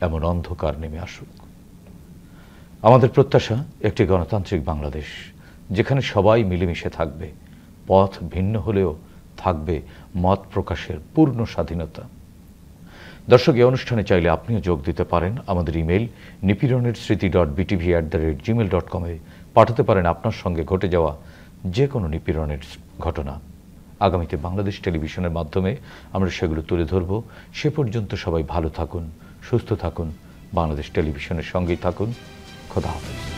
এমন অন্ধকার নেমে আসুক। আমাদের প্রত্যাশা একটি গণতান্ত্রিক বাংলাদেশ, যেখানে সবাই মিলেমিশে থাকবে, পথ ভিন্ন হলেও থাকবে মত প্রকাশের পূর্ণ স্বাধীনতা। দর্শক, এই অনুষ্ঠানে চাইলে আপনিও যোগ দিতে পারেন। আমাদের ইমেল nipironer.btv@gmail.com পাঠাতে পারেন আপনার সঙ্গে ঘটে যাওয়া যে কোনো নিপীড়নের ঘটনা। আগামীতে বাংলাদেশ টেলিভিশনের মাধ্যমে আমরা সেগুলো তুলে ধরব। সে পর্যন্ত সবাই ভালো থাকুন, সুস্থ থাকুন, বাংলাদেশ টেলিভিশনের সঙ্গেই থাকুন। খোদা হাফেজ।